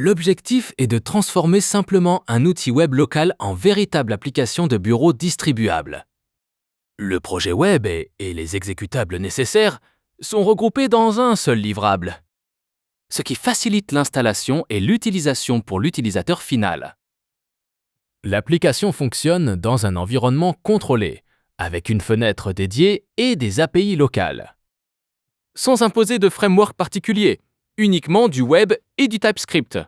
L'objectif est de transformer simplement un outil web local en véritable application de bureau distribuable. Le projet web et les exécutables nécessaires sont regroupés dans un seul livrable, ce qui facilite l'installation et l'utilisation pour l'utilisateur final. L'application fonctionne dans un environnement contrôlé, avec une fenêtre dédiée et des API locales. Sans imposer de framework particulier, uniquement du web et du TypeScript.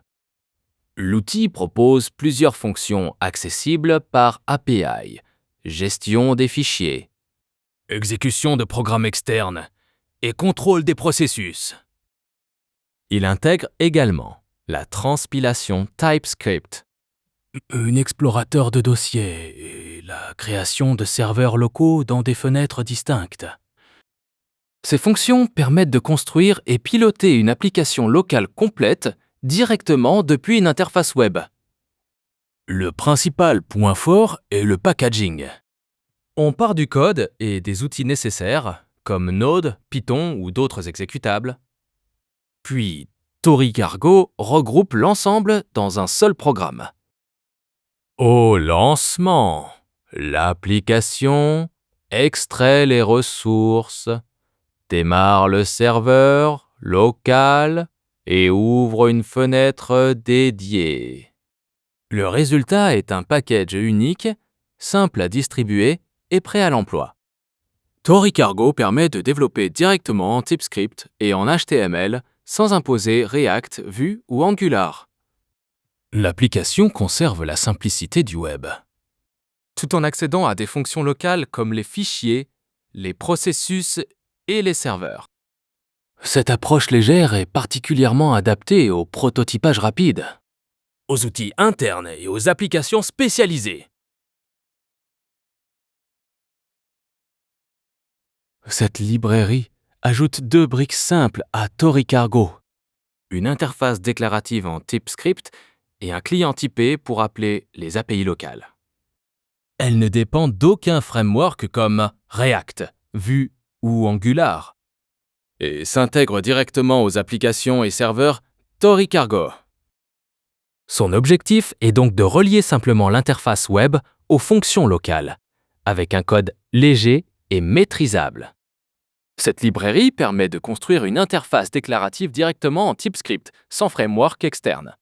L'outil propose plusieurs fonctions accessibles par API, gestion des fichiers, exécution de programmes externes et contrôle des processus. Il intègre également la transpilation TypeScript, un explorateur de dossiers et la création de serveurs locaux dans des fenêtres distinctes. Ces fonctions permettent de construire et piloter une application locale complète directement depuis une interface web. Le principal point fort est le packaging. On part du code et des outils nécessaires, comme Node, Python ou d'autres exécutables. Puis, Tori Cargo regroupe l'ensemble dans un seul programme. Au lancement, l'application extrait les ressources, démarre le serveur local et ouvre une fenêtre dédiée. Le résultat est un package unique, simple à distribuer et prêt à l'emploi. Tori Cargo permet de développer directement en TypeScript et en HTML sans imposer React, Vue ou Angular. L'application conserve la simplicité du web, tout en accédant à des fonctions locales comme les fichiers, les processus et les serveurs. Cette approche légère est particulièrement adaptée au prototypage rapide, aux outils internes et aux applications spécialisées. Cette librairie ajoute 2 briques simples à Tori Cargo, une interface déclarative en TypeScript et un client typé pour appeler les API locales. Elle ne dépend d'aucun framework comme React, Vue ou Angular, et s'intègre directement aux applications et serveurs Tori Cargo. Son objectif est donc de relier simplement l'interface web aux fonctions locales, avec un code léger et maîtrisable. Cette librairie permet de construire une interface déclarative directement en TypeScript, sans framework externe.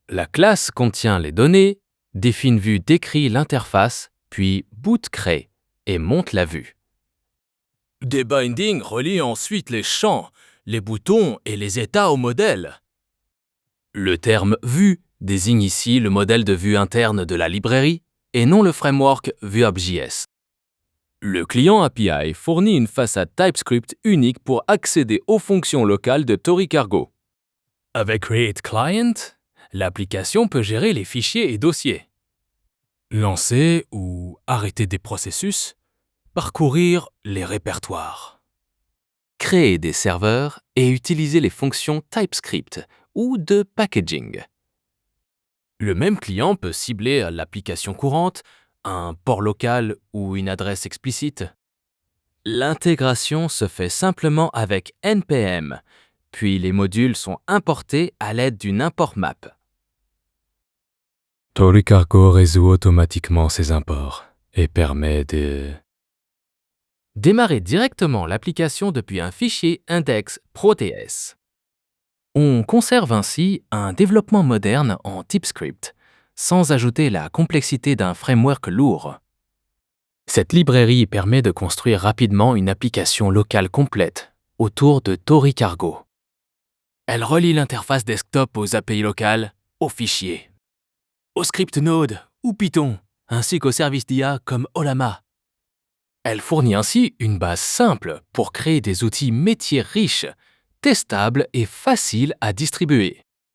La classe contient les données, DefinVue décrit l'interface, puis boot crée et monte la vue. Des bindings relient ensuite les champs, les boutons et les états au modèle. Le terme vue désigne ici le modèle de vue interne de la librairie et non le framework Vue.js. Le client API fournit une façade TypeScript unique pour accéder aux fonctions locales de Tori Cargo. Avec Create Client, l'application peut gérer les fichiers et dossiers, lancer ou arrêter des processus, parcourir les répertoires, créer des serveurs et utiliser les fonctions TypeScript ou de packaging. Le même client peut cibler l'application courante, un port local ou une adresse explicite. L'intégration se fait simplement avec NPM, puis les modules sont importés à l'aide d'une import map. Tori Cargo résout automatiquement ces imports et permet de démarrer directement l'application depuis un fichier index.ts. On conserve ainsi un développement moderne en TypeScript, sans ajouter la complexité d'un framework lourd. Cette librairie permet de construire rapidement une application locale complète autour de Tori Cargo. Elle relie l'interface desktop aux API locales, aux fichiers, aux scripts Node ou Python, ainsi qu'aux services d'IA comme Ollama. Elle fournit ainsi une base simple pour créer des outils métiers riches, testables et faciles à distribuer.